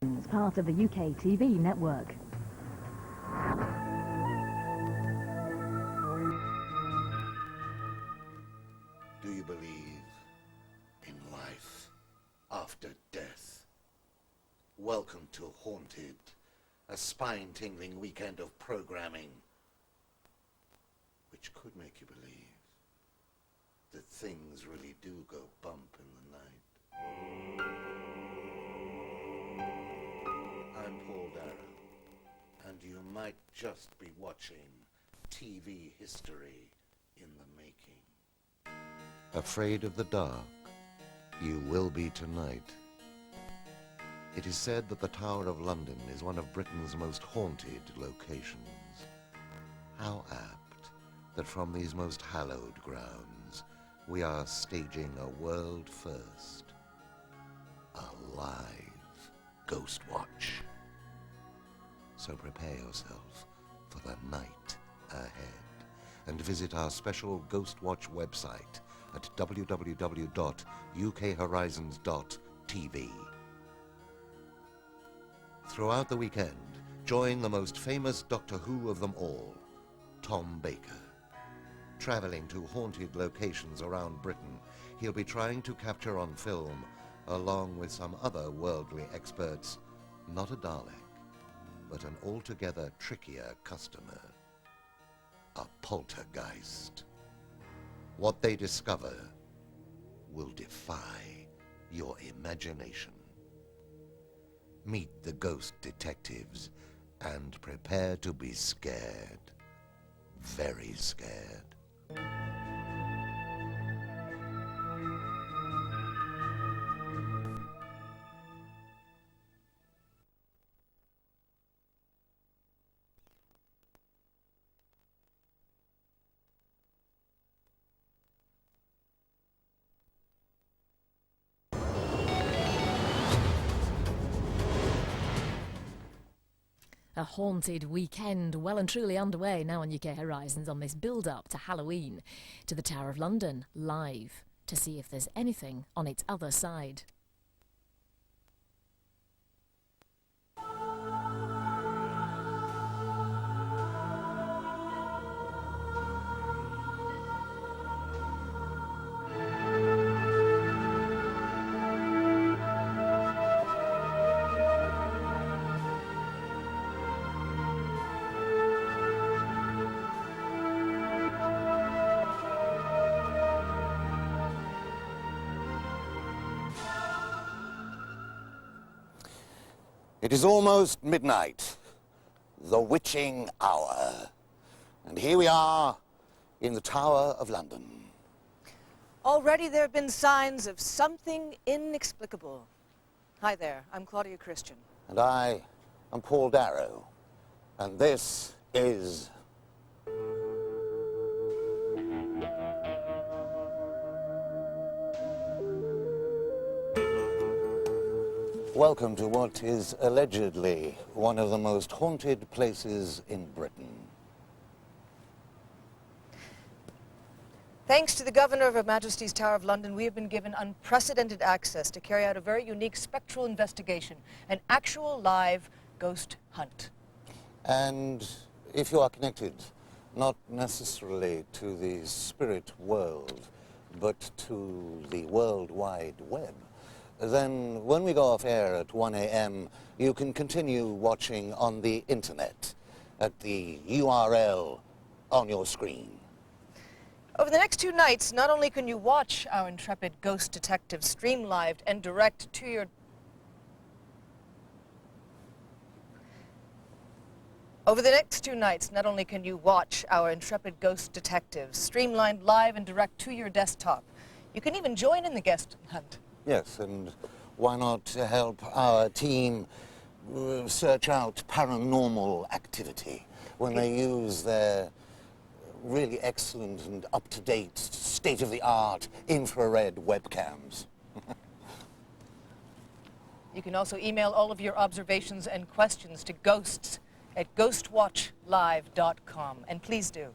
It's part of the UK TV network. Do you believe in life after death? Welcome to Haunted, a spine-tingling weekend of programming which could make you believe that things really do go bump in the night. I'm Paul Darrow, and you might just be watching TV history in the making. Afraid of the dark? You will be tonight. It is said that the Tower of London is one of Britain's most haunted locations. How apt that from these most hallowed grounds we are staging a world first, a live Ghostwatch. So prepare yourself for the night ahead and visit our special Ghostwatch website at www.ukhorizons.tv. Throughout the weekend, join the most famous Doctor Who of them all, Tom Baker. Traveling to haunted locations around Britain, he'll be trying to capture on film, along with some other worldly experts, not a Dalek, but an altogether trickier customer, a poltergeist. What they discover will defy your imagination. Meet the ghost detectives and prepare to be scared. Very scared. A haunted weekend well and truly underway now on UK Horizons on this build-up to Halloween, to the Tower of London, live, to see if there's anything on its other side. It is almost midnight, the witching hour. And here we are in the Tower of London. Already there have been signs of something inexplicable. Hi there, I'm Claudia Christian. And I am Paul Darrow. And this is... Welcome to what is allegedly one of the most haunted places in Britain. Thanks to the Governor of Her Majesty's Tower of London, we have been given unprecedented access to carry out a very unique spectral investigation, an actual live ghost hunt. And if you are connected, not necessarily to the spirit world, but to the World Wide Web, then when we go off air at 1 a.m., you can continue watching on the internet at the URL on your screen. Over the next 2 nights, not only can you watch our intrepid ghost detectives stream live and direct to your... Over the next 2 nights, not only can you watch our intrepid ghost detectives streamlined live and direct to your desktop, you can even join in the ghost hunt. Yes, and why not help our team search out paranormal activity when they use their really excellent and up-to-date, state-of-the-art infrared webcams. You can also email all of your observations and questions to ghosts@ghostwatchlive.com, and please do.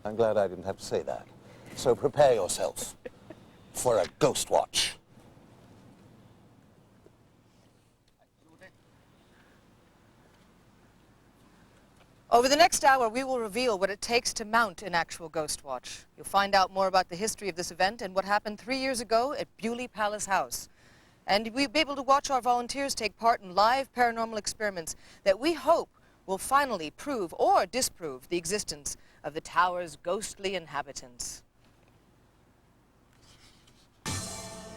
I'm glad I didn't have to say that. So prepare yourself for a ghost watch. Over the next hour, we will reveal what it takes to mount an actual Ghostwatch. You'll find out more about the history of this event and what happened 3 years ago at Bewley Palace House. And we'll be able to watch our volunteers take part in live paranormal experiments that we hope will finally prove or disprove the existence of the tower's ghostly inhabitants.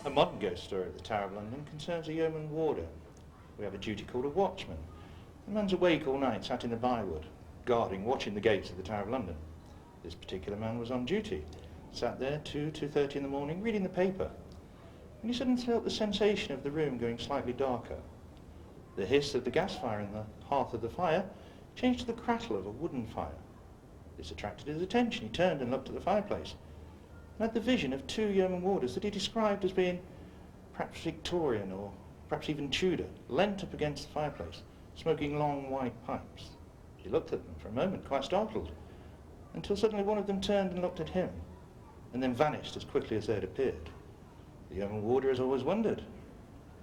A modern ghost story at the Tower of London concerns a yeoman warder. We have a duty called a watchman. The man's awake all night, sat in the bywood, guarding, watching the gates of the Tower of London. This particular man was on duty, sat there 2:30 in the morning, reading the paper. And he suddenly felt the sensation of the room going slightly darker. The hiss of the gas fire in the hearth of the fire changed to the crattle of a wooden fire. This attracted his attention. He turned and looked at the fireplace and had the vision of two yeoman warders that he described as being perhaps Victorian or perhaps even Tudor, leant up against the fireplace, smoking long white pipes. He looked at them for a moment, quite startled, until suddenly one of them turned and looked at him, and then vanished as quickly as they had appeared. The yeoman warder has always wondered,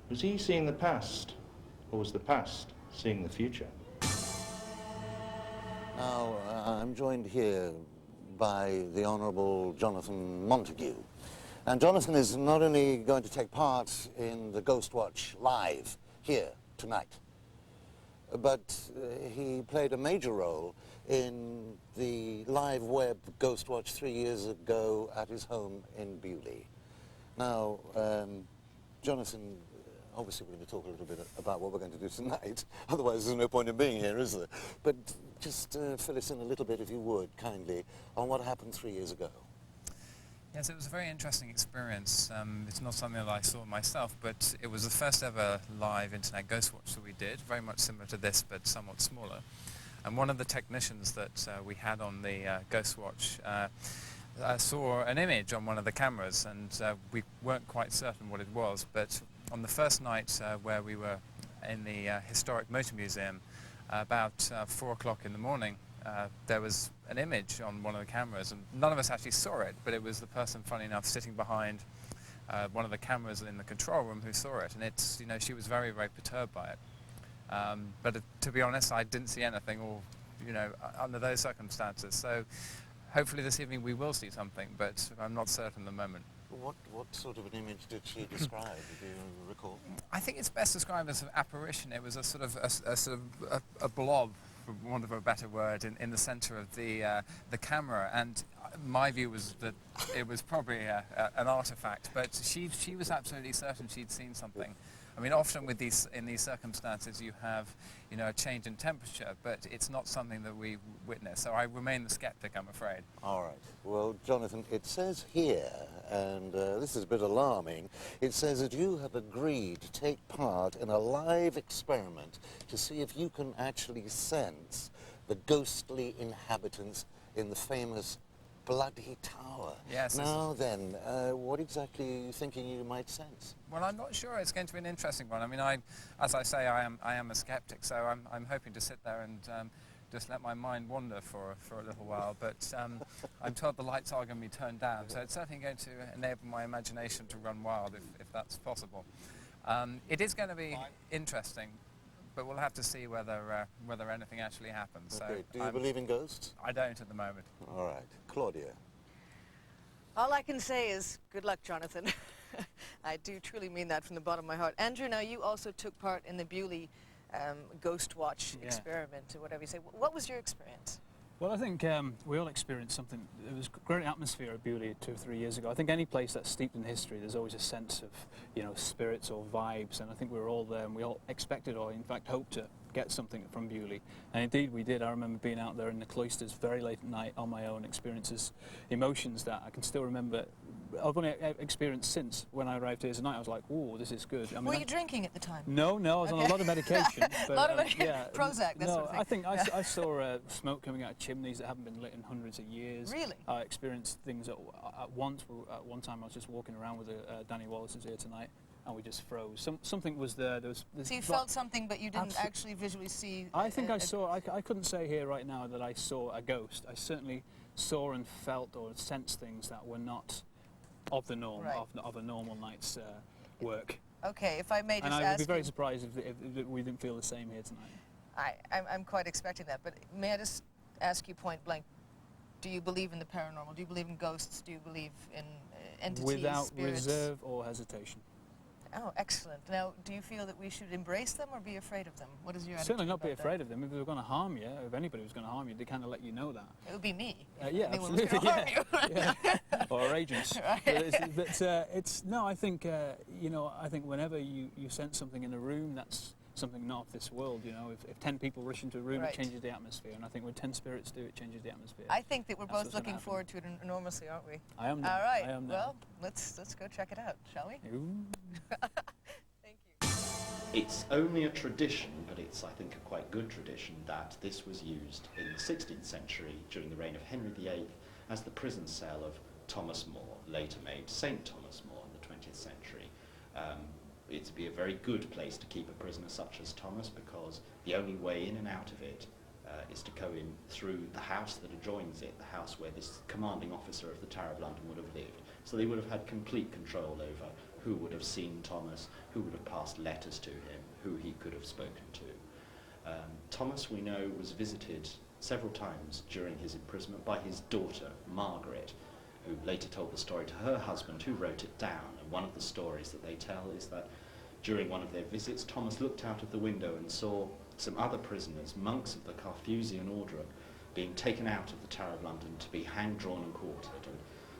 was he seeing the past, or was the past seeing the future? Now, I'm joined here by the Honourable Jonathan Montague. And Jonathan is not only going to take part in the Ghostwatch live here tonight, but he played a major role in the live web Ghostwatch 3 years ago at his home in Bewley. Now, Jonathan, obviously we're going to talk a little bit about what we're going to do tonight, otherwise there's no point in being here, is there? But just fill us in a little bit, if you would, kindly, on what happened 3 years ago. Yes, it was a very interesting experience. It's not something that I saw myself, but it was the first ever live internet Ghostwatch that we did, very much similar to this, but somewhat smaller. And one of the technicians that we had on the Ghostwatch saw an image on one of the cameras, and we weren't quite certain what it was, but on the first night where we were in the Historic Motor Museum, about 4 o'clock in the morning, there was an image on one of the cameras, and none of us actually saw it, but it was the person, funny enough, sitting behind one of the cameras in the control room who saw it, and it's, you know, she was very, very perturbed by it. But to be honest, I didn't see anything, or, you know, under those circumstances. So hopefully this evening we will see something, but I'm not certain at the moment. What sort of an image did she describe, do you recall? I think it's best described as an apparition. It was a sort of a blob, for want of a better word, in the centre of the camera, and my view was that it was probably an artefact, but she was absolutely certain she'd seen something. I mean, often with in these circumstances you have, you know, a change in temperature, but it's not something that we witness. So I remain the skeptic, I'm afraid. All right. Well, Jonathan, it says here, and this is a bit alarming, it says that you have agreed to take part in a live experiment to see if you can actually sense the ghostly inhabitants in the famous Bloody Tower. Yes. Now then, what exactly are you thinking you might sense? Well, I'm not sure. It's going to be an interesting one. I mean, as I say, I am a skeptic, so I'm hoping to sit there and just let my mind wander for a little while. But I'm told the lights are going to be turned down, so it's certainly going to enable my imagination to run wild, if that's possible. It is going to be interesting, but we'll have to see whether anything actually happens. Okay. So Do you believe in ghosts? I don't at the moment. All right. Claudia. All I can say is good luck, Jonathan. I do truly mean that from the bottom of my heart. Andrew, now you also took part in the Bewley Ghostwatch experiment, or whatever you say. What was your experience? Well, I think we all experienced something. There was a great atmosphere at Bewley 2 or 3 years ago. I think any place that's steeped in history, there's always a sense of, you know, spirits or vibes, and I think we were all there, and we all expected, or in fact hoped, to get something from Bewley. And indeed we did. I remember being out there in the cloisters very late at night on my own, experiences, emotions that I can still remember. I've only experienced since when I arrived here tonight. I was like, "Ooh, this is good." I mean, Were you drinking at the time? No, I was on a lot of medication. But, a lot of medication, yeah, Prozac, that no, sort of thing. I think I saw smoke coming out of chimneys that haven't been lit in hundreds of years. Really? I experienced things at one time. I was just walking around with Danny Wallace is here tonight, and we just froze. Something was there. So you felt something, but you didn't actually visually see. I think I saw. I couldn't say here right now that I saw a ghost. I certainly saw and felt or sensed things that were not of the norm, right, of a normal night's work. Okay, if I may just and I would ask be very you, surprised if we didn't feel the same here tonight. I'm quite expecting that, but may I just ask you point blank, do you believe in the paranormal? Do you believe in ghosts? Do you believe in entities, Without spirits? reserve or hesitation. Oh, excellent. Now, do you feel that we should embrace them or be afraid of them? What is your attitude Certainly not be about afraid of them. If they were going to harm you, if anybody was going to harm you, they kind of let you know that. It would be me. Yeah, Anyone was absolutely. gonna harm you. Yeah. Or our agents. Right. But it's no. I think you know. I think whenever you sense something in a room, that's something not of this world. You know, if 10 people rush into a room, Right. it changes the atmosphere. And I think when 10 spirits do, it changes the atmosphere. I think that we're That's both what's gonna looking happen. forward to it enormously, aren't we? I am now. All right. I am now. Well, let's go check it out, shall we? Ooh. Thank you. It's only a tradition, but it's, I think, a quite good tradition, that this was used in the 16th century during the reign of Henry VIII as the prison cell of Thomas More, later made St. Thomas More in the 20th century. It'd be a very good place to keep a prisoner such as Thomas, because the only way in and out of it is to go in through the house that adjoins it, the house where this commanding officer of the Tower of London would have lived. So they would have had complete control over who would have seen Thomas, who would have passed letters to him, who he could have spoken to. Thomas, we know, was visited several times during his imprisonment by his daughter, Margaret, who later told the story to her husband, who wrote it down. And one of the stories that they tell is that during one of their visits, Thomas looked out of the window and saw some other prisoners, monks of the Carthusian order, being taken out of the Tower of London to be hanged, drawn and quartered. And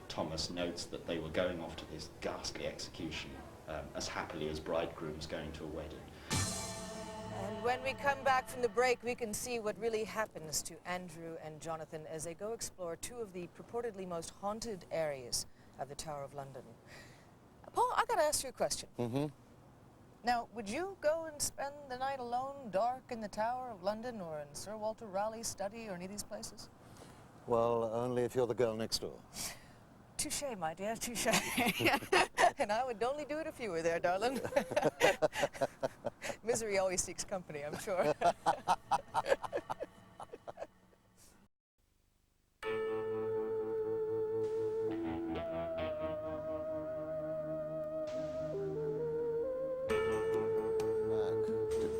Thomas notes that they were going off to this ghastly execution as happily as bridegrooms going to a wedding. And when we come back from the break, we can see what really happens to Andrew and Jonathan as they go explore two of the purportedly most haunted areas of the Tower of London. Paul, I gotta ask you a question. Mm-hmm. Now, would you go and spend the night alone, dark, in the Tower of London or in Sir Walter Raleigh's study or any of these places? Well, only if you're the girl next door. Touché, my dear, touché. And I would only do it if you were there, darling. Misery always seeks company, I'm sure.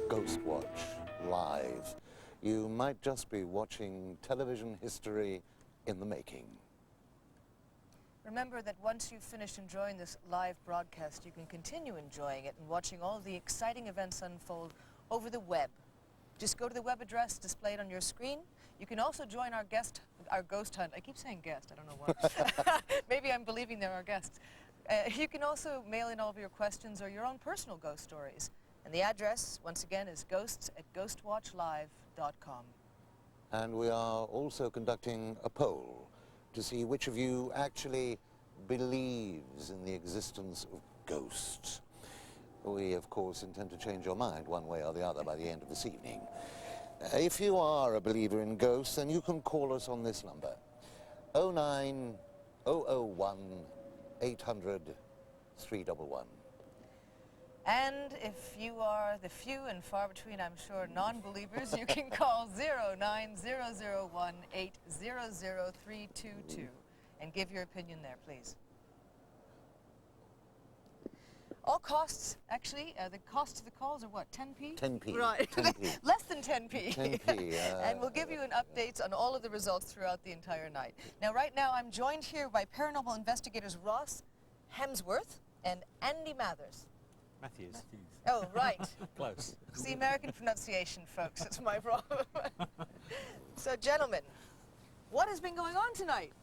Ghostwatch live. You might just be watching television history in the making. Remember that once you've finished enjoying this live broadcast, you can continue enjoying it and watching all the exciting events unfold over the web. Just go to the web address displayed on your screen. You can also join our ghost hunt. I keep saying guest, I don't know why. Maybe I'm believing they're our guests. You can also mail in all of your questions or your own personal ghost stories. And the address, once again, is ghosts@ghostwatchlive.com. And we are also conducting a poll to see which of you actually believes in the existence of ghosts. We, of course, intend to change your mind one way or the other by the end of this evening. If you are a believer in ghosts, then you can call us on this number, 09001 800 311. And if you are the few and far between, I'm sure, non-believers, you can call 09001800322 and give your opinion there, please. All costs, actually, the cost of the calls are what, 10p? 10p. Right. 10p. Less than 10p. 10p. And we'll give you an update on all of the results throughout the entire night. Now, right now, I'm joined here by paranormal investigators Ross Hemsworth and Andy Mathers. Matthews. Oh, right. Close. It's the American pronunciation, folks. It's my problem. So, gentlemen, what has been going on tonight?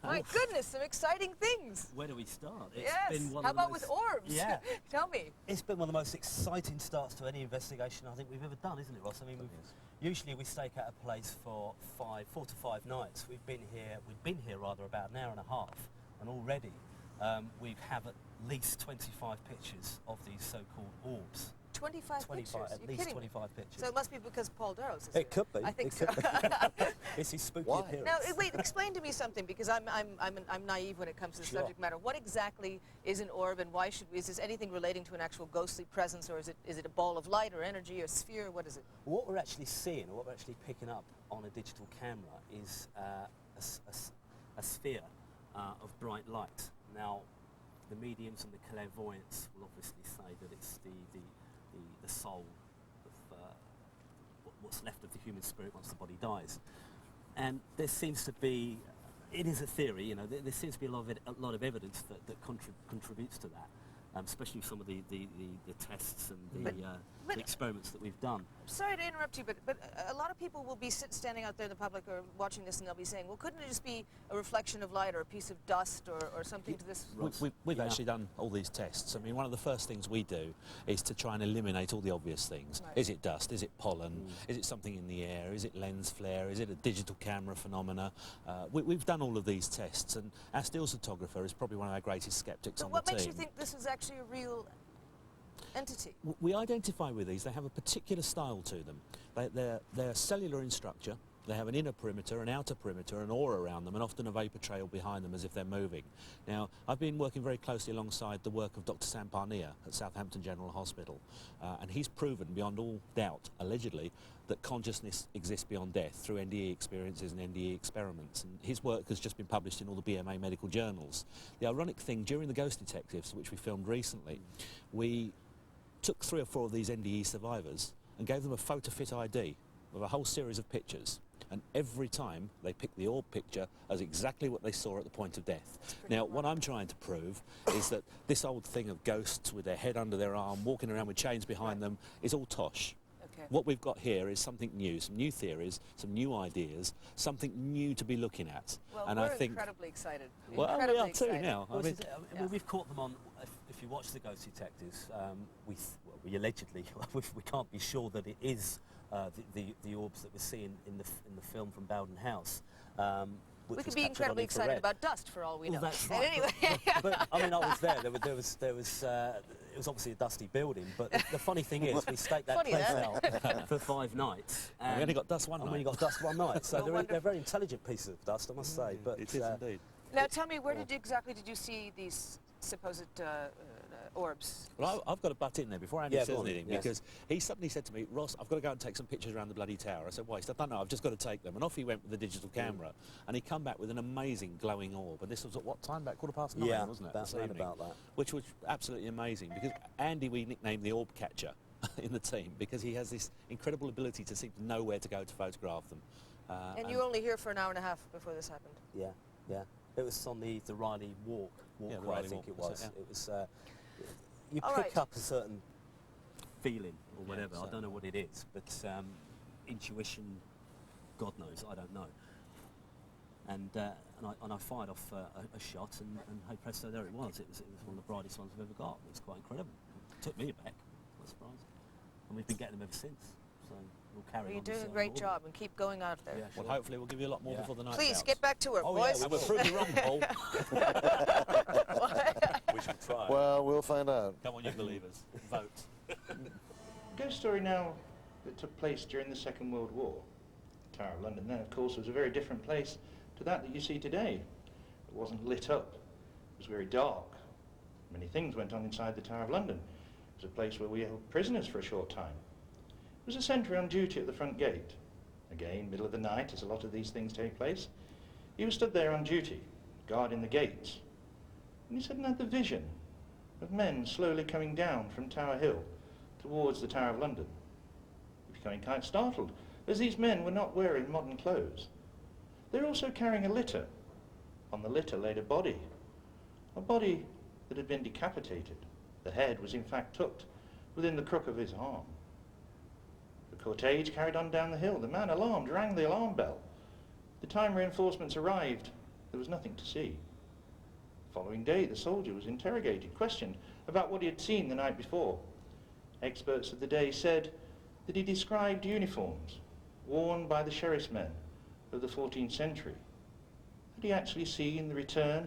My goodness, some exciting things. Where do we start? It's Yes. been one How of the about most, with orbs? Yeah. Tell me. It's been one of the most exciting starts to any investigation I think we've ever done, isn't it, Ross? I mean, usually we stake out a place for 4 to 5 nights. We've been here rather about an hour and a half, and already we have at least 25 pictures of these so-called orbs. 25 pictures? At You're least kidding me. 25 pictures. So it must be because Paul Darrow's is It could be. I think It so. could be. It's his spooky Why? appearance. Now, wait, explain to me something, because I'm naive when it comes to the Sure. subject matter. What exactly is an orb, and why is this anything relating to an actual ghostly presence, or is it a ball of light or energy or sphere? What is it? What we're actually seeing, or what we're actually picking up on a digital camera, is a sphere of bright light. Now, the mediums and the clairvoyants will obviously say that it's the soul of what what's left of the human spirit once the body dies. And there seems to be, it is a theory, you know, there seems to be a lot of evidence that contributes to that. Especially with some of the tests and the experiments that we've done. Sorry to interrupt you, but a lot of people will be standing out there in the public or watching this, and they'll be saying, well, couldn't it just be a reflection of light or a piece of dust or something to this? We've actually done all these tests. I mean, one of the first things we do is to try and eliminate all the obvious things. Right. Is it dust? Is it pollen? Is it something in the air? Is it lens flare? Is it a digital camera phenomena? We've done all of these tests, and our stills photographer is probably one of our greatest skeptics on the team. What makes you think this is actually a real entity? We identify with these. They have a particular style to them. They're cellular in structure. They have an inner perimeter, an outer perimeter, an aura around them, and often a vapour trail behind them as if they're moving. Now, I've been working very closely alongside the work of Dr. Sam Parnia at Southampton General Hospital, and he's proven beyond all doubt, allegedly, that consciousness exists beyond death through NDE experiences and NDE experiments. And his work has just been published in all the BMA medical journals. The ironic thing, during the Ghost Detectives, which we filmed recently, we took 3 or 4 of these NDE survivors and gave them a photo-fit ID with a whole series of pictures. And every time they picked the orb picture as exactly what they saw at the point of death. Now, what I'm trying to prove is that this old thing of ghosts with their head under their arm, walking around with chains behind them, is all tosh. Okay. What we've got here is something new, some new theories, some new ideas, something new to be looking at. Well, and we're I think incredibly excited. Well, incredibly we are too excited. now. Well, we've caught them on, if you watch the Ghost Detectives, we allegedly, we can't be sure that it is the orbs that we're seeing in the film from Bowden House. We could be incredibly excited about dust for all we know. That's right. Anyway. but I mean, I was there. It was obviously a dusty building, but the funny thing is, we staked that place out for 5 nights. And we only got dust one night. We only got dust one night. So Well, they're very intelligent pieces of dust, I must say. But it is indeed. Now tell me, where exactly did you see these supposed orbs? Well, I've got to butt in there before Andy Yeah, says go on, anything, yes. because he suddenly said to me, Ross, I've got to go and take some pictures around the bloody tower. I said, why? He said, I don't know, I've just got to take them. And off he went with the digital camera, and he come back with an amazing glowing orb. And this was at what time back? 9:15, Yeah, wasn't it? that's this right evening? about that. Which was absolutely amazing, because Andy we nicknamed the orb catcher in the team, because he has this incredible ability to seem to know where to go to photograph them. And you were only here for an hour and a half before this happened. Yeah, yeah. It was on the Riley walkway, Riley I think walk, it was was. it? It was. You All pick right. up a certain feeling or whatever. I certainly. don't know what it is, but intuition, God knows, I don't know. And I fired off a shot, and hey presto, there it was. It was one of the brightest ones I've ever got. It was quite incredible. It took me aback. I was surprised. And we've been getting them ever since. So we'll carry on. You're doing this, a great order. job, and keep going out there. Yeah, Well, sure. hopefully we'll give you a lot more before the night's Please out. get back to work, Oh boys. yeah, we'll prove you wrong, Paul. We should try. Well, we'll find out. Come on, you believers, vote. Ghost story now that took place during the Second World War. The Tower of London then, of course, was a very different place to that you see today. It wasn't lit up. It was very dark. Many things went on inside the Tower of London. It was a place where we held prisoners for a short time. There was a sentry on duty at the front gate. Again, middle of the night, as a lot of these things take place. He was stood there on duty, guarding the gates. And he suddenly had the vision of men slowly coming down from Tower Hill towards the Tower of London. He was becoming quite startled, as these men were not wearing modern clothes. They were also carrying a litter. On the litter laid a body that had been decapitated. The head was in fact tucked within the crook of his arm. The cortege carried on down the hill. The man, alarmed, rang the alarm bell. The time reinforcements arrived, there was nothing to see. The following day, the soldier was interrogated, questioned about what he had seen the night before. Experts of the day said that he described uniforms worn by the sheriff's men of the 14th century. Had he actually seen the return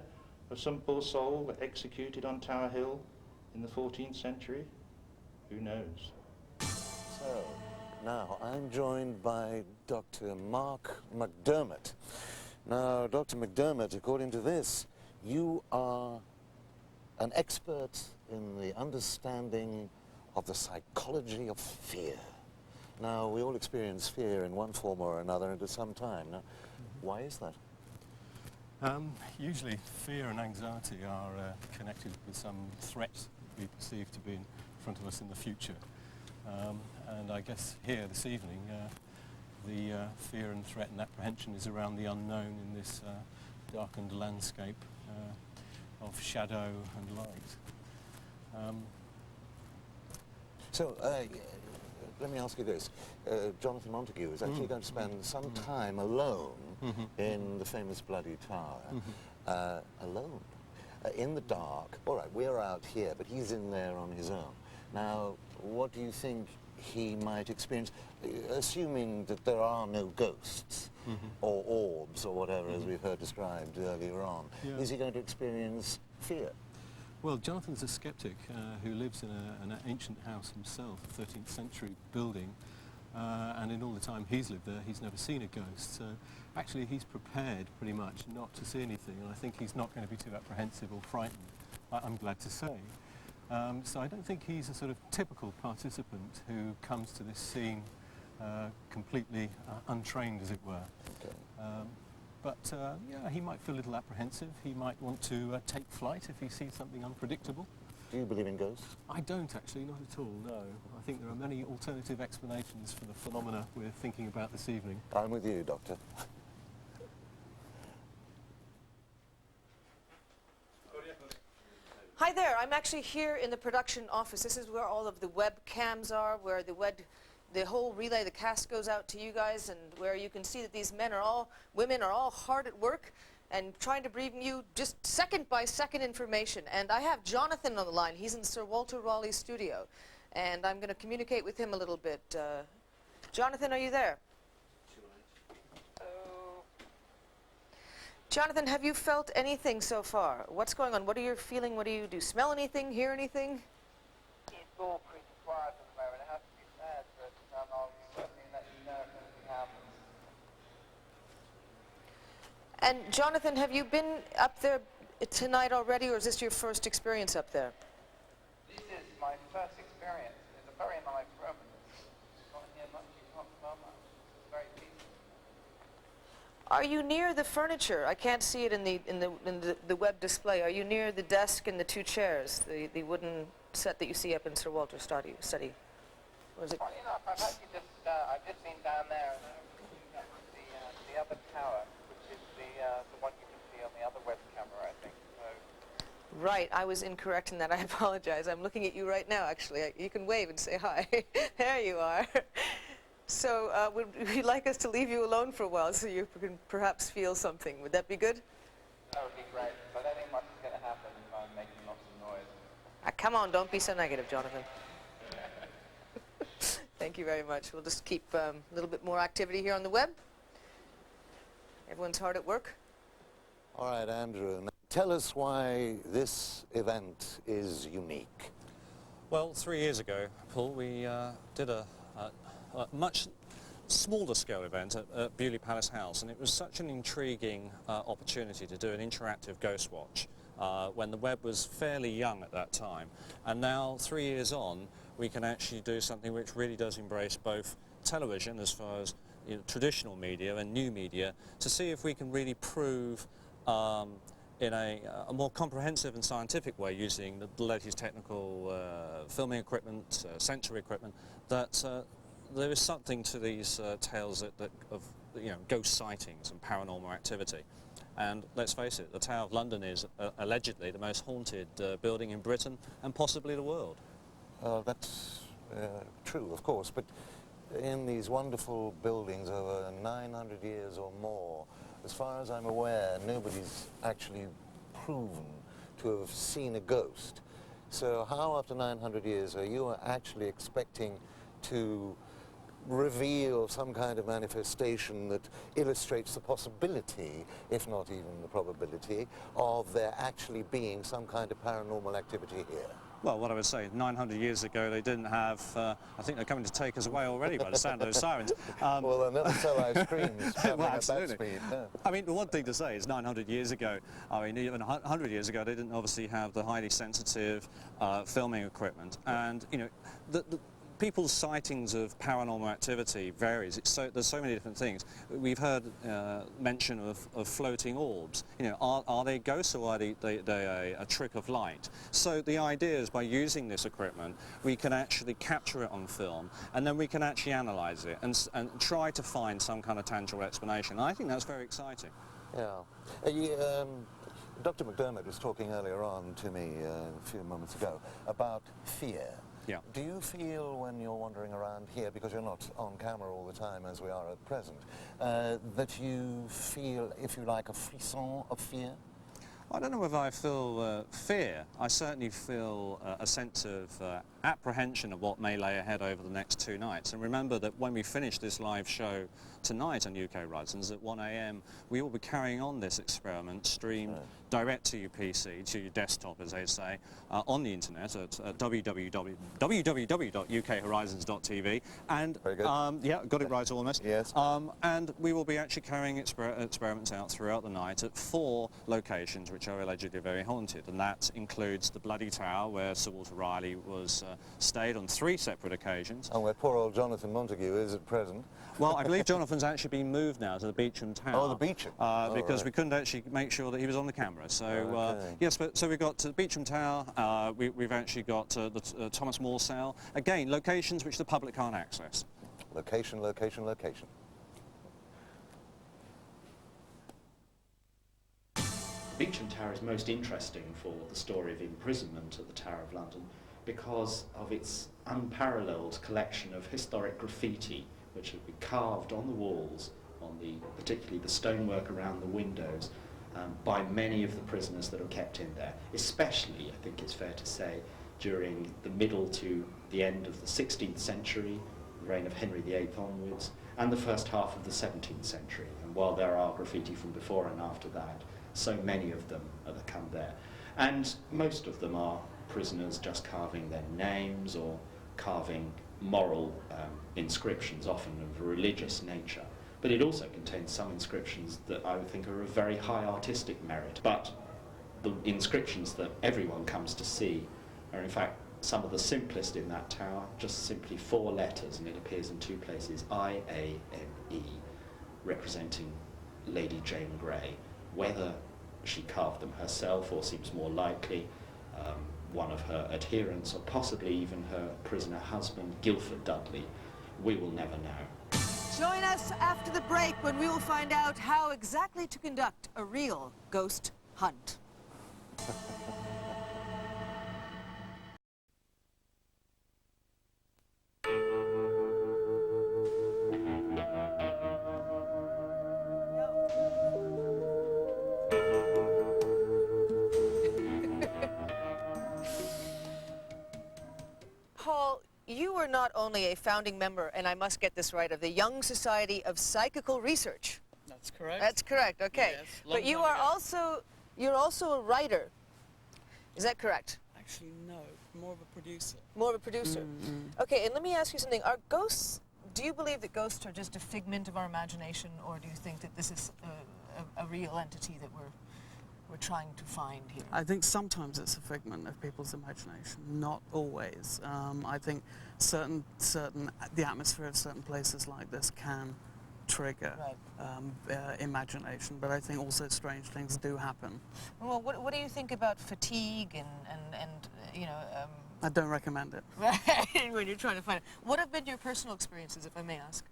of some poor soul executed on Tower Hill in the 14th century? Who knows? So, now I'm joined by Dr. Mark McDermott. Now, Dr. McDermott, according to this, you are an expert in the understanding of the psychology of fear. Now, we all experience fear in one form or another and at some time. Now, why is that? Usually fear and anxiety are connected with some threat we perceive to be in front of us in the future. And I guess here this evening, the fear and threat and apprehension is around the unknown in this darkened landscape of shadow and light. So, let me ask you this. Jonathan Montague is actually going to spend some time alone in the famous Bloody Tower. Alone. In the dark. All right, we're out here, but he's in there on his own. Now, what do you think he might experience, assuming that there are no ghosts or orbs or whatever, as we've heard described earlier on? Yeah. Is he going to experience fear? Well, Jonathan's a skeptic who lives in an ancient house himself, a 13th century building, and in all the time he's lived there, he's never seen a ghost. So actually he's prepared pretty much not to see anything, and I think he's not going to be too apprehensive or frightened, I'm glad to say. So I don't think he's a sort of typical participant who comes to this scene completely untrained, as it were. Okay. But yeah, he might feel a little apprehensive. He might want to take flight if he sees something unpredictable. Do you believe in ghosts? I don't actually, not at all, no. I think there are many alternative explanations for the phenomena we're thinking about this evening. I'm with you, Doctor. Hi there, I'm actually here in the production office. This is where all of the webcams are, where the whole relay, the cast goes out to you guys, and where you can see that these women are all hard at work and trying to bring you just second by second information. And I have Jonathan on the line. He's in Sir Walter Raleigh's studio, and I'm going to communicate with him a little bit. Jonathan, are you there? Jonathan, have you felt anything so far? What's going on? What are you feeling? What do you do? Smell anything? Hear anything? It's all pretty quiet at the moment. It has to be sad, but I'll certainly let you know if anything happens. And Jonathan, have you been up there tonight already, or is this your first experience up there? This is my first experience. It's a very nice room. It's not here much. You can't smell much. It's very peaceful. Are you near the furniture? I can't see it in the web display. Are you near the desk and the two chairs, the wooden set that you see up in Sir Walter's study? What is it? Funny enough, I've just been down there and looking at the other tower, which is the one you can see on the other web camera, I think. So. Right, I was incorrect in that. I apologize. I'm looking at you right now, actually. You can wave and say hi. There you are. So would you like us to leave you alone for a while so you can perhaps feel something? Would that be good? That would be great. But I don't think much is going to happen if I'm making lots of noise. Come on, don't be so negative, Jonathan. Thank you very much. We'll just keep a little bit more activity here on the web. Everyone's hard at work. All right, Andrew, now tell us why this event is unique. Well, 3 years ago, Paul, we did a much smaller scale event at Bewley Palace House, and it was such an intriguing opportunity to do an interactive Ghostwatch when the web was fairly young at that time. And now, 3 years on, we can actually do something which really does embrace both television as far as traditional media and new media, to see if we can really prove in a more comprehensive and scientific way, using the latest technical filming equipment, sensory equipment, that there is something to these tales of ghost sightings and paranormal activity. And let's face it, the Tower of London is allegedly the most haunted building in Britain and possibly the world. That's true, of course, but in these wonderful buildings over 900 years or more, as far as I'm aware, nobody's actually proven to have seen a ghost. So how, after 900 years, are you actually expecting to reveal some kind of manifestation that illustrates the possibility, if not even the probability, of there actually being some kind of paranormal activity here? Well, what I would say, 900 years ago they didn't have, I think they're coming to take us away already by the sound of those sirens. Well, they'll never sell ice creams well, at that absolutely. speed. No. I mean, the one thing to say is 900 years ago, I mean, even 100 years ago, they didn't obviously have the highly sensitive filming equipment. And, people's sightings of paranormal activity varies. There's so many different things. We've heard mention of floating orbs. You know, are they ghosts or are they a trick of light? So the idea is by using this equipment, we can actually capture it on film, and then we can actually analyse it and try to find some kind of tangible explanation. I think that's very exciting. Yeah. Dr. McDermott was talking earlier on to me a few moments ago about fear. Yeah. Do you feel when you're wandering around here, because you're not on camera all the time as we are at present, that you feel, if you like, a frisson of fear? I don't know whether I feel fear. I certainly feel a sense of apprehension of what may lay ahead over the next 2 nights. And remember that when we finish this live show tonight on UK Horizons at 1 a.m, we will be carrying on this experiment streamed direct to your PC, to your desktop as they say, on the internet at www.ukhorizons.tv. And very good. yeah, got it right almost. Yes. And we will be actually carrying experiments out throughout the night at 4 locations which are allegedly very haunted, and that includes the Bloody Tower, where Sir Walter Raleigh was stayed on 3 separate occasions. And where poor old Jonathan Montague is at present. Well, I believe Jonathan's actually been moved now to the Beecham Tower. Oh, the Beecham. Because we couldn't actually make sure that he was on the camera. So yes, but so we've got the Beecham Tower. We've actually got the Thomas More cell. Again, locations which the public can't access. Location, location, location. Beecham Tower is most interesting for the story of imprisonment at the Tower of London because of its unparalleled collection of historic graffiti which have been carved on the walls, particularly the stonework around the windows, by many of the prisoners that are kept in there, especially, I think it's fair to say, during the middle to the end of the 16th century, the reign of Henry VIII onwards, and the first half of the 17th century. And while there are graffiti from before and after that, so many of them that come there. And most of them are prisoners just carving their names or carving moral inscriptions, often of a religious nature. But it also contains some inscriptions that I would think are of very high artistic merit. But the inscriptions that everyone comes to see are in fact some of the simplest in that tower, just simply 4 letters, and it appears in 2 places, I-A-M-E, representing Lady Jane Grey. Whether she carved them herself or seems more likely one of her adherents or possibly even her prisoner husband, Guilford Dudley, we will never know. Join us after the break when we will find out how exactly to conduct a real ghost hunt. Paul, you are not only a founding member, and I must get this right, of the Young Society of Psychical Research. That's correct. That's correct, okay. Yes, but you are you're also a writer. Is that correct? Actually, no. More of a producer. More of a producer. Okay, and let me ask you something. Are ghosts, do you believe that ghosts are just a figment of our imagination, or do you think that this is a real entity that we're trying to find here? I think sometimes it's a figment of people's imagination, not always. I think the atmosphere of certain places like this can trigger imagination, but I think also strange things do happen. Well, what do you think about fatigue and you know... I don't recommend it. when you're trying to find it. What have been your personal experiences, if I may ask?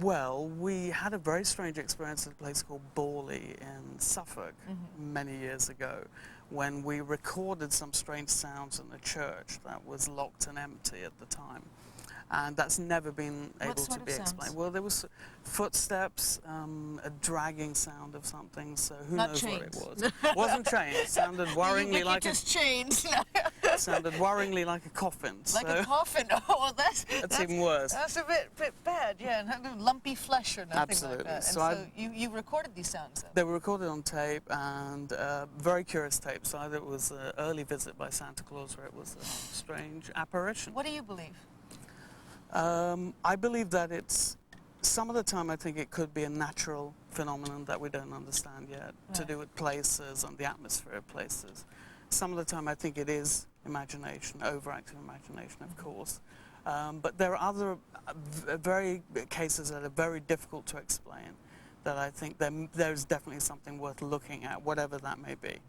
Well, we had a very strange experience at a place called Borley in Suffolk many years ago when we recorded some strange sounds in a church that was locked and empty at the time. And that's never been able to be explained. Well, there was footsteps, a dragging sound of something, so who knows what it was. It wasn't chains. It sounded worryingly like just chains. Sounded worryingly like a coffin. Like a coffin? Oh, well, that's even worse. That's a bit bad, yeah. And lumpy flesh or nothing Absolutely. like that. So you recorded these sounds, then? They were recorded on tape, and very curious tapes. Either it was an early visit by Santa Claus or it was a strange apparition. What do you believe? I believe that some of the time I think it could be a natural phenomenon that we don't understand yet, to do with places and the atmosphere of places. Some of the time I think it is imagination, overactive imagination, of course. But there are other very cases that are very difficult to explain that I think there's definitely something worth looking at, whatever that may be.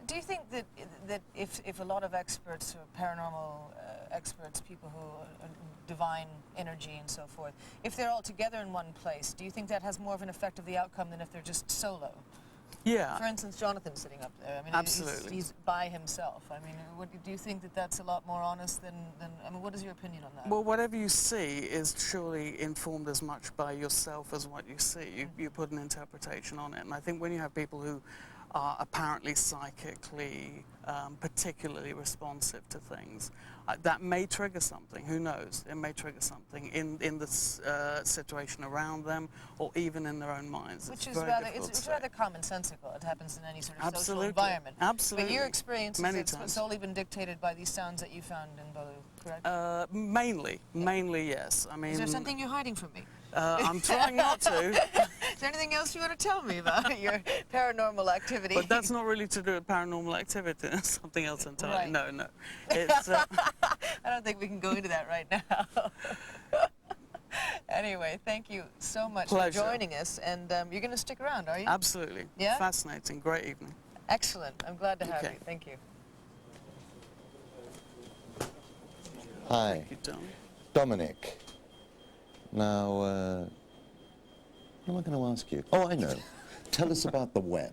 Do you think that if a lot of experts or paranormal experts, people who divine energy and so forth, if they're all together in one place, do you think that has more of an effect of the outcome than if they're just solo? Yeah. For instance, Jonathan's sitting up there. I mean, absolutely. He's by himself. I mean, do you think that that's a lot more honest than, I mean, what is your opinion on that? Well, whatever you see is surely informed as much by yourself as what you see. You put an interpretation on it. And I think when you have people who are apparently psychically particularly responsive to things, that may trigger something. Who knows? It may trigger something in the situation around them, or even in their own minds. Which is rather, it's rather commonsensical. It happens in any sort of social environment. Absolutely. But your experience has solely been dictated by these sounds that you found in Bolu, correct? Mainly, yes. I mean, is there something you're hiding from me? I'm trying not to. Is there anything else you want to tell me about your paranormal activity? But that's not really to do with paranormal activity. That's something else entirely. Right. No, no. It's, I don't think we can go into that right now. Anyway, thank you so much for joining us. And you're going to stick around, are you? Absolutely. Yeah? Fascinating. Great evening. Excellent. I'm glad to have you. Thank you. Hi. Thank you, Tom. Dominic. Now, what am I going to ask you? Oh, I know. Tell us about the web.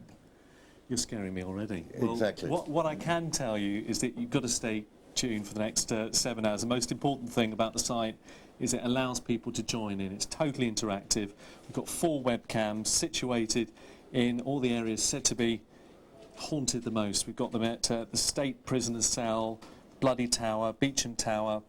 You're scaring me already. Exactly. Well, what I can tell you is that you've got to stay tuned for the next 7 hours. The most important thing about the site is it allows people to join in. It's totally interactive. We've got 4 webcams situated in all the areas said to be haunted the most. We've got them at the State Prisoner's Cell, Bloody Tower, Beecham Tower,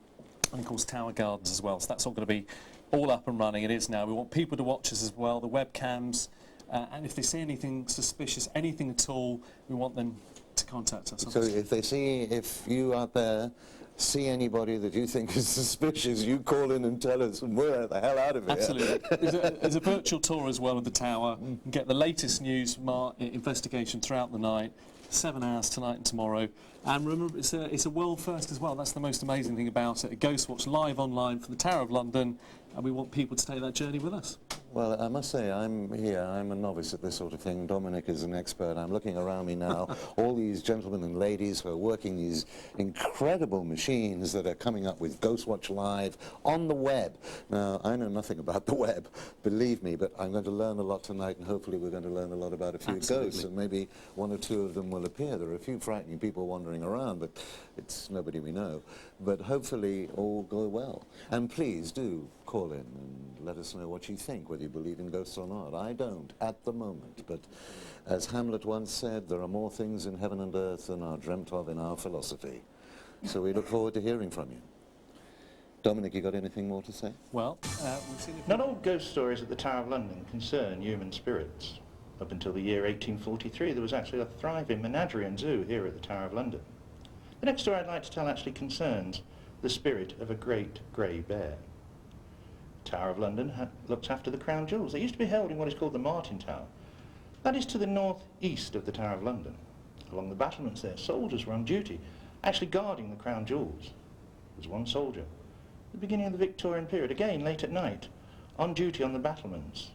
and of course Tower Gardens as well. So that's all going to be all up and running. It is now. We want people to watch us as well, the webcams, and if they see anything suspicious, anything at all, we want them to contact us. So if you out there see anybody that you think is suspicious, you call in and tell us, and we're the hell out of here. Absolutely. There's a virtual tour as well of the tower. You can get the latest news from our investigation throughout the night. 7 hours tonight and tomorrow. And remember, it's a world first as well. That's the most amazing thing about it. A Ghostwatch live online from the Tower of London, and we want people to take that journey with us. Well, I must say, I'm a novice at this sort of thing. Dominic is an expert. I'm looking around me now. All these gentlemen and ladies who are working these incredible machines that are coming up with Ghostwatch Live on the web. Now, I know nothing about the web, believe me, but I'm going to learn a lot tonight, and hopefully we're going to learn a lot about a few ghosts, and maybe 1 or 2 of them will appear. There are a few frightening people wandering around, but it's nobody we know. But hopefully all go well. And please do call in and let us know what you think, whether you believe in ghosts or not. I don't at the moment, but as Hamlet once said, there are more things in heaven and earth than are dreamt of in our philosophy. So we look forward to hearing from you. Dominic, you got anything more to say? Well, we've seen Not all ghost stories at the Tower of London concern human spirits. Up until the year 1843, there was actually a thriving menagerie and zoo here at the Tower of London. The next story I'd like to tell actually concerns the spirit of a great grey bear. The Tower of London looks after the crown jewels. They used to be held in what is called the Martin Tower. That is to the north-east of the Tower of London. Along the battlements there, soldiers were on duty, actually guarding the crown jewels. There was one soldier, at the beginning of the Victorian period, again late at night, on duty on the battlements,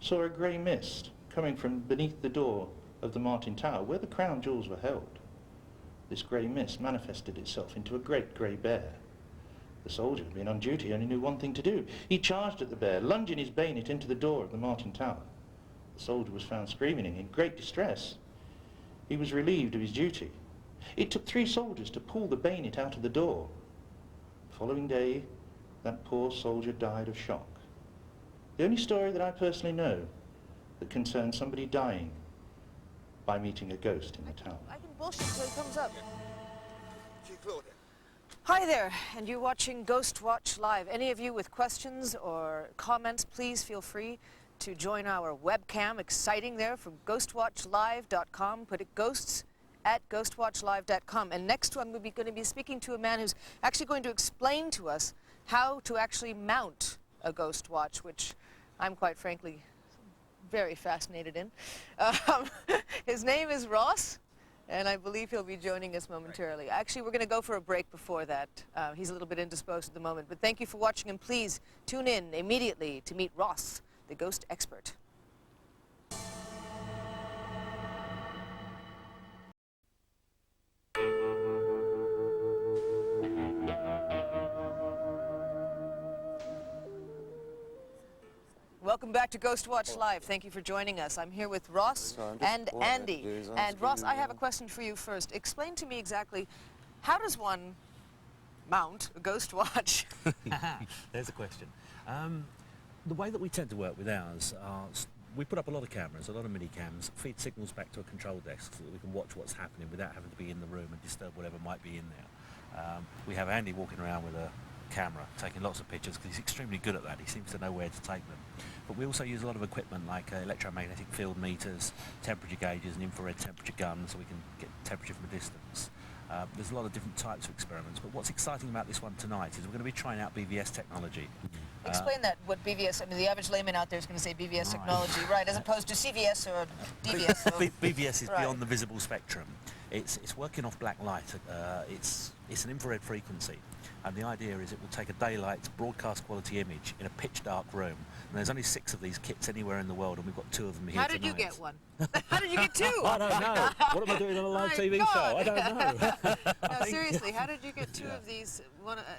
saw a grey mist coming from beneath the door of the Martin Tower, where the crown jewels were held. This grey mist manifested itself into a great grey bear. The soldier, being on duty, only knew one thing to do. He charged at the bear, lunging his bayonet into the door of the Martin Tower. The soldier was found screaming in great distress. He was relieved of his duty. It took 3 soldiers to pull the bayonet out of the door. The following day, that poor soldier died of shock. The only story that I personally know that concerns somebody dying by meeting a ghost in the tower. I can bullshit till he comes up. Claudia. Hi there, and you're watching Ghostwatch Live. Any of you with questions or comments, please feel free to join our webcam, exciting there, from ghostwatchlive.com. Put it ghosts at ghostwatchlive.com. And next one, we're going to be speaking to a man who's actually going to explain to us how to actually mount a ghost watch, which I'm quite frankly very fascinated in. His name is Ross. And I believe he'll be joining us momentarily. Actually, we're going to go for a break before that. He's a little bit indisposed at the moment. But thank you for watching, and please tune in immediately to meet Ross, the ghost expert. Welcome back to Ghostwatch Live. Thank you for joining us. I'm here with Ross and Andy. And Ross, I have a question for you first. Explain to me exactly, how does one mount a Ghostwatch? There's a question. The way that we tend to work with ours are, we put up a lot of cameras, a lot of mini cams, feed signals back to a control desk so that we can watch what's happening without having to be in the room and disturb whatever might be in there. We have Andy walking around with a camera, taking lots of pictures because he's extremely good at that. He seems to know where to take them. But we also use a lot of equipment like electromagnetic field meters, temperature gauges, and infrared temperature guns so we can get temperature from a distance. There's a lot of different types of experiments, but what's exciting about this one tonight is we're going to be trying out BVS technology. Explain that, what BVS, I mean, the average layman out there is going to say BVS technology, right, as opposed to CVS or DVS. Or BVS is beyond the visible spectrum. It's working off black light. It's an infrared frequency, and the idea is it will take a daylight broadcast quality image in a pitch dark room. And there's only 6 of these kits anywhere in the world, and we've got 2 of them here tonight. How did you get one? How did you get 2? I don't know. What am I doing on a live TV show? I don't know. No, seriously, how did you get 2 of these?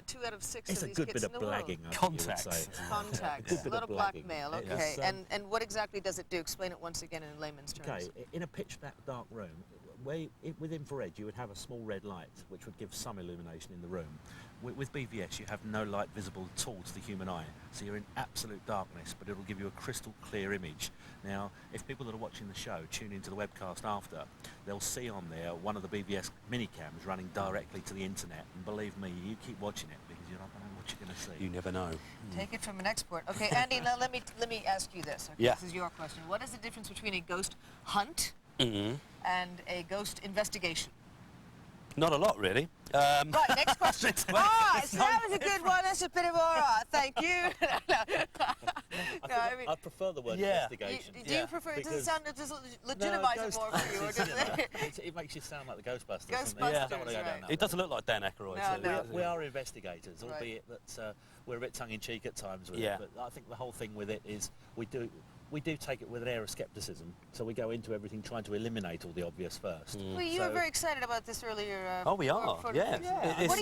2 out of 6 it's of these kits in the world? It's a good bit of blagging. Contacts. Contacts. A lot of blackmail. Okay. Yes. And what exactly does it do? Explain it once again in layman's terms. Okay. In a pitch dark room, with infrared you would have a small red light which would give some illumination in the room. With BVS you have no light visible at all to the human eye, so you're in absolute darkness, but it will give you a crystal clear image. Now, if people that are watching the show tune into the webcast after, they'll see on there one of the BVS minicams running directly to the internet, and believe me, you keep watching it because you're not going to know what you're going to see. You never know. Take it from an expert. Okay, Andy, now let me ask you this. Okay, this is your question. What is the difference between a ghost hunt and a ghost investigation? Not a lot, really. Right, next question. So that was a good one. That's a bit of thank you. I prefer the word investigation. Do you prefer it? Does it sound, does it legitimize it more for you? Or does it makes you sound like the Ghostbusters. Ghostbusters, It doesn't look like Dan Aykroyd. We are investigators, albeit that we're a bit tongue-in-cheek at times with it. But I think the whole thing with it is we do take it with an air of skepticism, so we go into everything trying to eliminate all the obvious first. Well, you were very excited about this earlier. We are. What do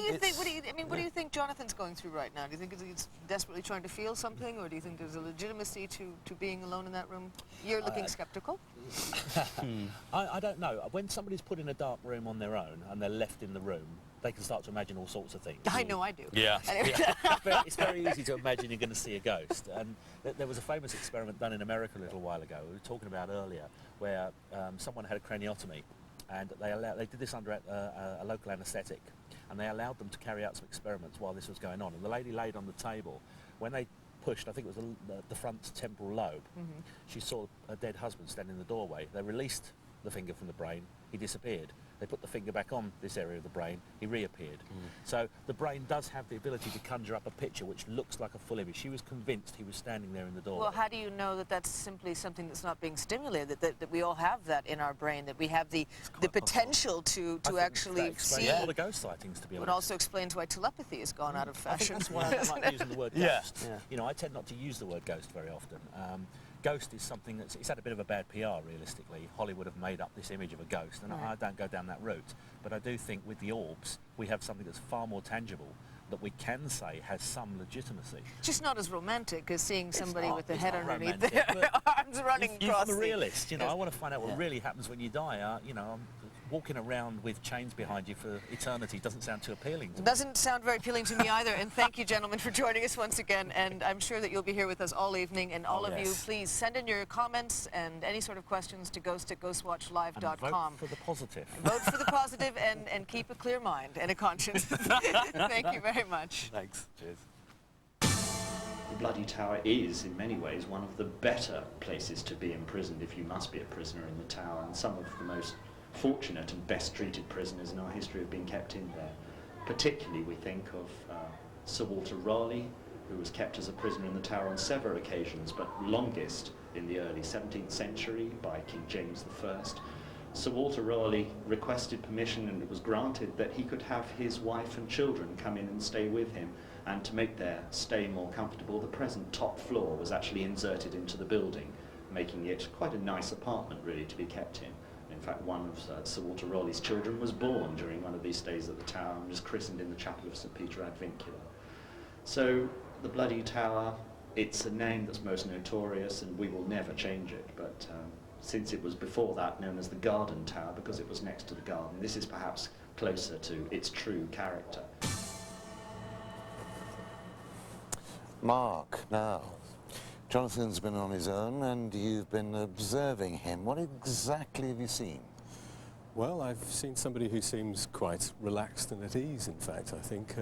you think? What do you think Jonathan's going through right now? Do you think he's desperately trying to feel something, or do you think there's a legitimacy to being alone in that room? You're looking skeptical. I don't know. When somebody's put in a dark room on their own and they're left in the room, they can start to imagine all sorts of things. I know I do. Yeah. It's very easy to imagine you're going to see a ghost. And there was a famous experiment done in America a little while ago, we were talking about earlier, where someone had a craniotomy, and they did this under a local anaesthetic, and they allowed them to carry out some experiments while this was going on. And the lady laid on the table. When they pushed, I think it was the front temporal lobe, she saw a dead husband standing in the doorway. They released the finger from the brain, he disappeared. They put the finger back on this area of the brain, he reappeared. So the brain does have the ability to conjure up a picture which looks like a full image. She was convinced he was standing there in the doorway. Well, how do you know that that's simply something that's not being stimulated, that we all have that in our brain, that we have the potential to actually see? All the ghost sightings, to be honest. It also explains why telepathy has gone out of fashion. I think that's why I like using the word ghost. You know, I tend not to use the word ghost very often. Ghost is something it's had a bit of a bad PR, realistically. Hollywood have made up this image of a ghost, and I don't go down that route. But I do think with the orbs, we have something that's far more tangible that we can say has some legitimacy. Just not as romantic as seeing somebody with the head underneath their arms running across. I'm a realist, you know. I want to find out what really happens when you die. You know, walking around with chains behind you for eternity doesn't sound too appealing to me. Doesn't sound very appealing to me either. And thank you, gentlemen, for joining us once again. And I'm sure that you'll be here with us all evening. And all of you, please send in your comments and any sort of questions to ghost@ghostwatchlive.com. Vote for the positive. Vote for the positive and keep a clear mind and a conscience. Thank you very much. Thanks. Cheers. The Bloody Tower is, in many ways, one of the better places to be imprisoned if you must be a prisoner in the tower, and some of the most fortunate and best treated prisoners in our history have been kept in there. Particularly we think of Sir Walter Raleigh, who was kept as a prisoner in the tower on several occasions, but longest in the early 17th century by King James I. Sir Walter Raleigh requested permission, and it was granted, that he could have his wife and children come in and stay with him. And to make their stay more comfortable, the present top floor was actually inserted into the building, making it quite a nice apartment really to be kept in. In fact, one of Sir Walter Raleigh's children was born during one of these stays at the Tower and was christened in the chapel of St Peter ad Vincula. So the Bloody Tower, it's a name that's most notorious, and we will never change it, but since it was before that known as the Garden Tower because it was next to the garden, this is perhaps closer to its true character. Mark, now, Jonathan's been on his own and you've been observing him. What exactly have you seen? Well, I've seen somebody who seems quite relaxed and at ease, in fact, I think.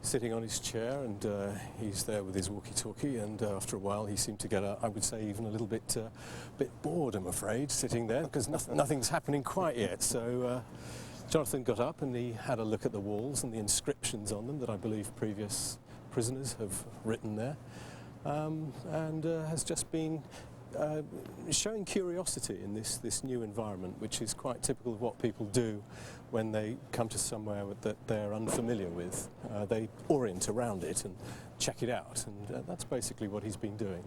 Sitting on his chair, and he's there with his walkie-talkie, and after a while he seemed to get, I would say, even a little bit bored, I'm afraid, sitting there, because nothing's happening quite yet. So Jonathan got up and he had a look at the walls and the inscriptions on them that I believe previous prisoners have written there, and has just been showing curiosity in this new environment, which is quite typical of what people do when they come to somewhere that they're unfamiliar with. They orient around it and check it out, and that's basically what he's been doing.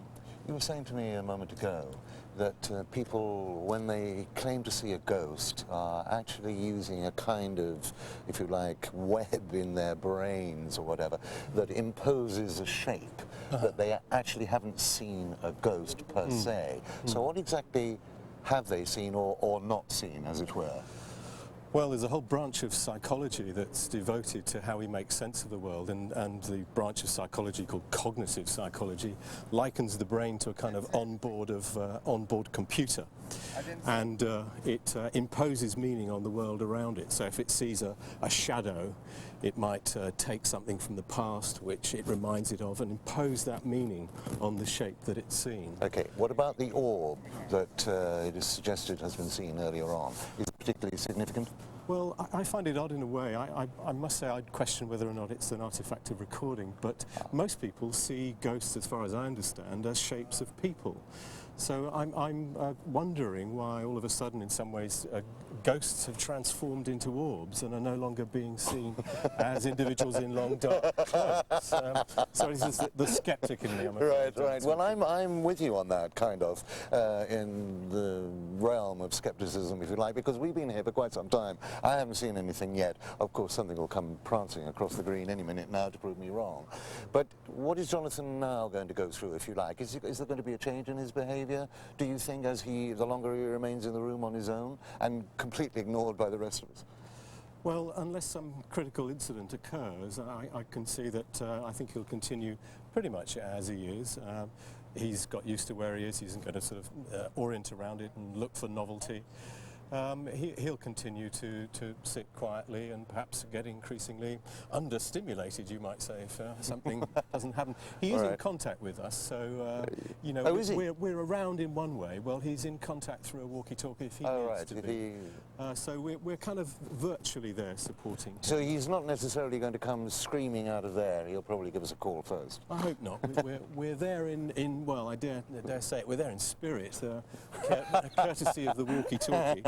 You were saying to me a moment ago that people, when they claim to see a ghost, are actually using a kind of, if you like, web in their brains or whatever, that imposes a shape, that they actually haven't seen a ghost per se. So what exactly have they seen or not seen, as it were? Well, there's a whole branch of psychology that's devoted to how we make sense of the world, and the branch of psychology called cognitive psychology likens the brain to a kind of onboard computer, and it imposes meaning on the world around it. So if it sees a shadow, it might take something from the past which it reminds it of and impose that meaning on the shape that it's seen. Okay, what about the orb that it is suggested has been seen earlier on? Is it particularly significant? Well, I find it odd in a way. I must say I'd question whether or not it's an artefact of recording, but most people see ghosts, as far as I understand, as shapes of people. So I'm wondering why all of a sudden, in some ways, ghosts have transformed into orbs and are no longer being seen as individuals in long dark clothes. So this is the skeptic in me, I'm afraid. Right. Well, I'm with you on that, kind of, in the realm of skepticism, if you like, because we've been here for quite some time. I haven't seen anything yet. Of course, something will come prancing across the green any minute now to prove me wrong. But what is Jonathan now going to go through, if you like? Is there going to be a change in his behaviour? Do you think, the longer he remains in the room on his own and completely ignored by the rest of us? Well, unless some critical incident occurs, I can see that I think he'll continue pretty much as he is. He's got used to where he is. He's going to sort of orient around it and look for novelty. He'll continue to sit quietly and perhaps get increasingly understimulated, you might say, if something doesn't happen. He is in contact with us, so you know, we're around in one way. Well, he's in contact through a walkie-talkie if he needs to be. So we're kind of virtually there supporting him. So he's not necessarily going to come screaming out of there. He'll probably give us a call first. I hope not. We're there in well, I dare say it, we're there in spirit, courtesy of the walkie-talkie.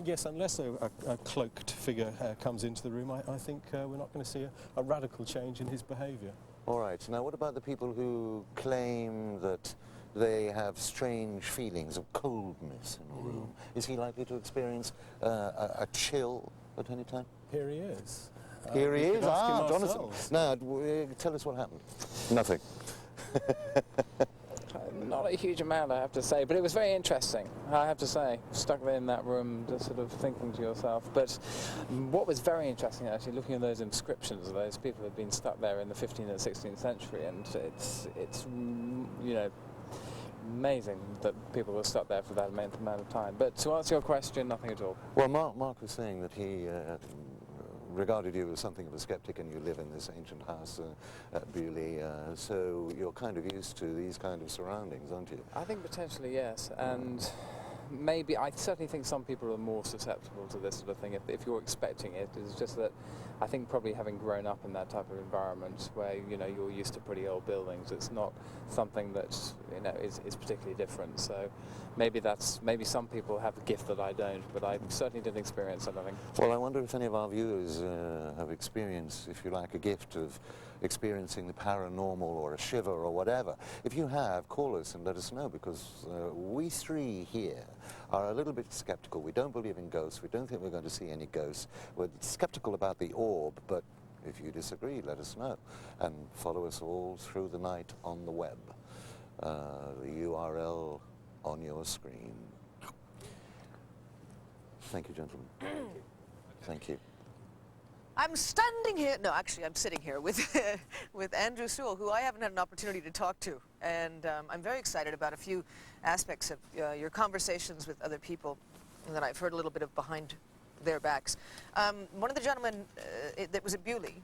Yes, unless a cloaked figure comes into the room, I think we're not going to see a radical change in his behaviour. All right. Now, what about the people who claim that they have strange feelings of coldness in the room? Is he likely to experience a chill at any time? Here he is. Here he is. Jonathan. Now, tell us what happened. Nothing. Not a huge amount, I have to say, but it was very interesting, I have to say. Stuck there in that room, just sort of thinking to yourself. But what was very interesting, actually, looking at those inscriptions, those people who had been stuck there in the 15th and 16th century, and it's you know, amazing that people were stuck there for that amount of time. But to answer your question, nothing at all. Well, Mark was saying that he regarded you as something of a skeptic, and you live in this ancient house at Beaulieu, so you're kind of used to these kind of surroundings, aren't you? I think potentially yes, and maybe, I certainly think some people are more susceptible to this sort of thing if you're expecting it. It's just that I think probably having grown up in that type of environment where, you know, you're used to pretty old buildings, it's not something that, you know, is particularly different. So maybe some people have a gift that I don't, but I certainly didn't experience anything. Well, I wonder if any of our viewers have experienced, if you like, a gift of experiencing the paranormal or a shiver or whatever. If you have, call us and let us know, because we three here are a little bit skeptical. We don't believe in ghosts. We don't think we're going to see any ghosts. We're skeptical about the orb, but if you disagree, let us know. And follow us all through the night on the web. The URL on your screen. Thank you, gentlemen. Thank you. I'm standing here, no, actually I'm sitting here with, with Andrew Sewell, who I haven't had an opportunity to talk to. And I'm very excited about a few aspects of your conversations with other people that I've heard a little bit of behind their backs. One of the gentlemen that was at Bewley.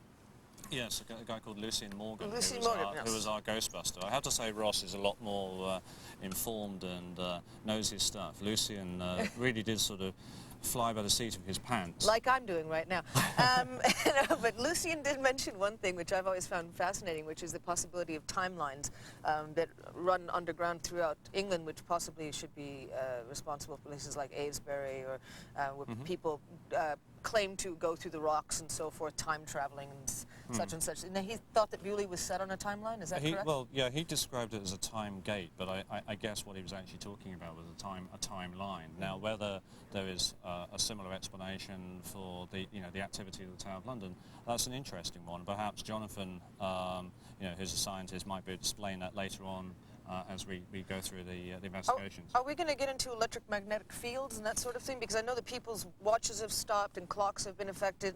Yes, a guy called Lucien Morgan, Lucien who Morgan, yes. was our Ghostbuster. I have to say Ross is a lot more informed and knows his stuff. Lucien really did sort of fly by the seat of his pants. Like I'm doing right now. No, but Lucien did mention one thing which I've always found fascinating, which is the possibility of timelines that run underground throughout England, which possibly should be responsible for places like Avebury, or where people claim to go through the rocks and so forth, time traveling and such and such. And he thought that Bewley was set on a timeline, is that correct? Well, yeah, he described it as a time gate, but I guess what he was actually talking about was a timeline. Now, whether there is a similar explanation for the activity of the Tower of London, that's an interesting one. Perhaps Jonathan, who's a scientist, might be able to explain that later on as we go through the investigations. Are we going to get into electromagnetic fields and that sort of thing? Because I know that people's watches have stopped and clocks have been affected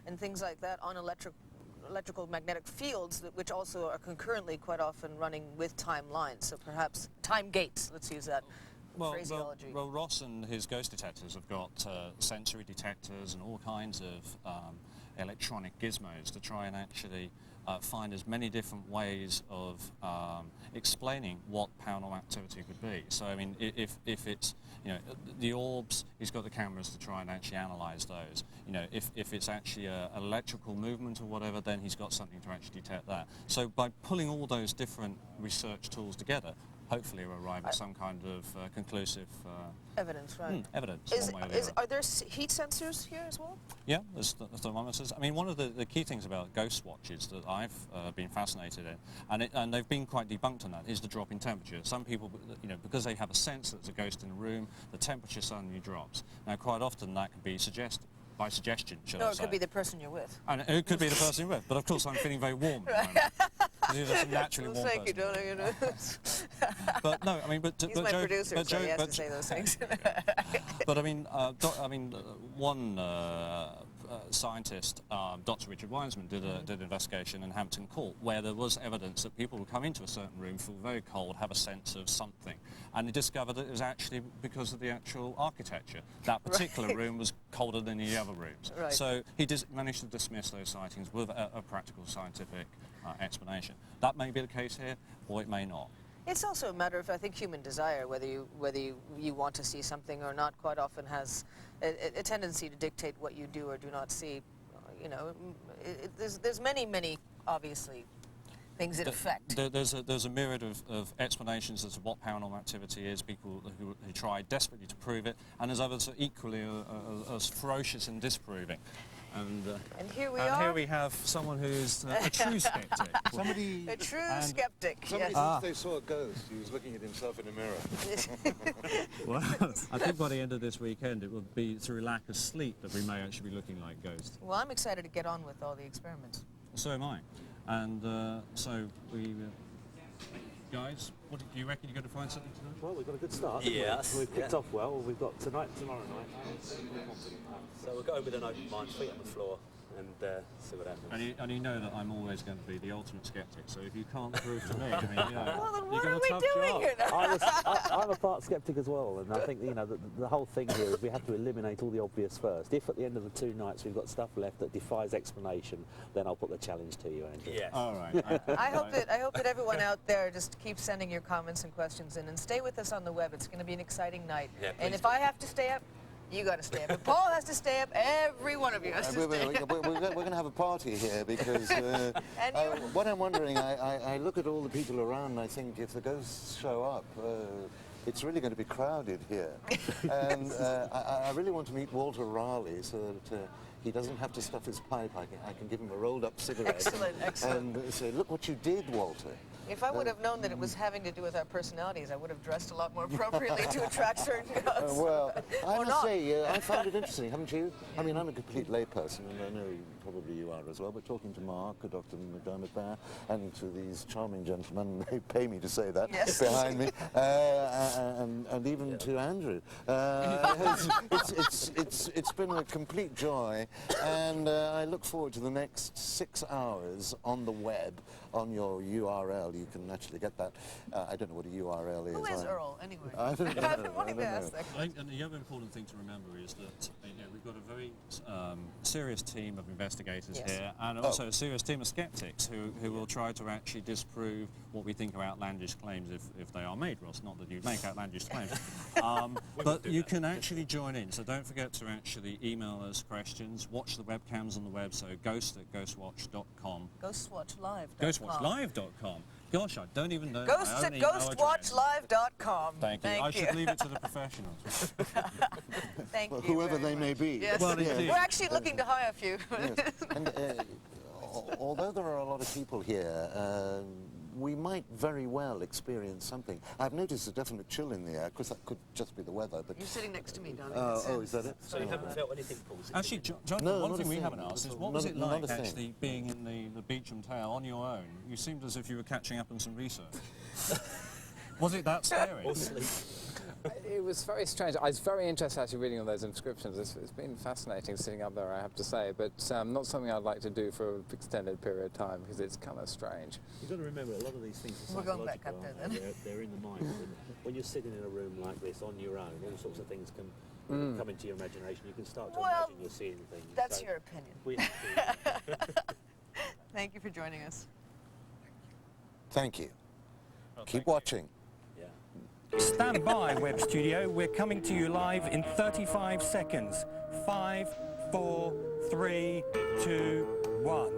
and things like that on electrical magnetic fields, which also are concurrently quite often running with time lines. So perhaps time gates, let's use that phraseology. Well, Ross and his ghost detectors have got sensory detectors and all kinds of electronic gizmos to try and actually find as many different ways of explaining what paranormal activity could be. So, I mean, if it's, the orbs, he's got the cameras to try and actually analyse those. If it's actually an electrical movement or whatever, then he's got something to actually detect that. So by pulling all those different research tools together, hopefully we'll arrive at some kind of conclusive evidence, right? Evidence. Are there heat sensors here as well? Yeah, there's thermometers. I mean, one of the key things about Ghostwatch that I've been fascinated in, and they've been quite debunked on that, is the drop in temperature. Some people, because they have a sense that there's a ghost in a room, the temperature suddenly drops. Now, quite often that can be suggested. By suggestion, shall I say. Or it could be the person you're with. And it could be the person you're with, but of course I'm feeling very warm at the moment. You're just a naturally warm Thank you, Jonah. But no, I mean, he's my producer, so he has to say those things. But I mean, one scientist, Dr. Richard Wiseman, did an investigation in Hampton Court where there was evidence that people would come into a certain room, feel very cold, have a sense of something, and he discovered that it was actually because of the actual architecture. That particular room was colder than the other rooms. Right. So he managed to dismiss those sightings with a practical scientific explanation. That may be the case here, or it may not. It's also a matter of, I think, human desire. Whether you want to see something or not, quite often has a tendency to dictate what you do or do not see. There's many, obviously, things that affect. There's a myriad of explanations as to what paranormal activity is, people who try desperately to prove it, and there's others that equally as ferocious in disproving. And here we and are. Here we have someone who's a true skeptic. A true skeptic. Somebody thought they saw a ghost. He was looking at himself in a mirror. Well, I think by the end of this weekend it will be through lack of sleep that we may actually be looking like ghosts. Well, I'm excited to get on with all the experiments. So am I. And so we... guys, what do you reckon you're going to find something tonight? Well, we've got a good start. Yes. We've kicked off well. We've got tomorrow night. So we're going with an open mind, feet on the floor, and see what happens. And you know that I'm always going to be the ultimate skeptic, so if you can't prove to me, I mean, you know, Well, then you've what got are a we tough doing job. here? I'm a part skeptic as well, and I think, you know, the whole thing here is we have to eliminate all the obvious first. If at the end of the 2 nights we've got stuff left that defies explanation, then I'll put the challenge to you, Andrew. Yes. All right. I hope that everyone out there just keeps sending your comments and questions in, and stay with us on the web. It's going to be an exciting night. Yeah, and please if I have to stay up, you got to stay up. If Paul has to stay up, every one of you has to We're stay up. going to have a party here because what I'm wondering, I look at all the people around and I think if the ghosts show up, it's really going to be crowded here. And I really want to meet Walter Raleigh so that he doesn't have to stuff his pipe. I can give him a rolled-up cigarette. Excellent, excellent. And say, look what you did, Walter. If I would have known that it was having to do with our personalities, I would have dressed a lot more appropriately to attract certain ghosts. Well, I Or must not. say, I found it interesting, haven't you? I mean, I'm a complete layperson, and I know probably you are as well, but talking to Mark, Dr. McDermott there, and to these charming gentlemen, they pay me to say that, Yes. behind me, and even to Andrew. It's been a complete joy, and I look forward to the next 6 hours on the web, on your URL. You can actually get that. I don't know what a URL is. Who is Earl, anyway? I don't know. I've been wanting to ask that. I think, and the other important thing to remember is that we've got a very serious team of investigators Yes. here, and also a serious team of skeptics who will try to actually disprove what we think are outlandish claims if they are made, Ross. Not that you make outlandish claims. But you can actually join in, so don't forget to actually email us questions, watch the webcams on the web, so ghost@ghostwatch.com. Ghostwatchlive.com. Ghostwatchlive.com. Gosh, I don't even know. Ghosts my at own email address. ghostwatchlive.com. Thank you. I should leave it to the professionals. Thank Well, you. whoever very they may much. be. Yes. Well, indeed. We're actually looking to hire a few. Yes. And, although there are a lot of people here, we might very well experience something. I've noticed a definite chill in the air. Of course, that could just be the weather, but... You're sitting next to me, darling. Oh, is that it? So you haven't felt anything, Paul? Actually, John, No, one not thing a we thing. haven't asked is, what was it like actually being in the Beecham Tale on your own? You seemed as if you were catching up on some research. Was it that scary? Or sleep? It was very strange. I was very interested actually reading all those inscriptions. It's been fascinating sitting up there, I have to say, but not something I'd like to do for an extended period of time because it's kind of strange. You've got to remember, a lot of these things are We're going back psychological, up there, aren't then. they? They're in the mind. When you're sitting in a room like this on your own, all sorts of things can come into your imagination. You can start to imagine you're seeing things. That's So your opinion. we have to- Thank you for joining us. Thank you. Well, Keep thank you. watching. Stand by, Web Studio. We're coming to you live in 35 seconds. 5, 4, 3, 2, 1.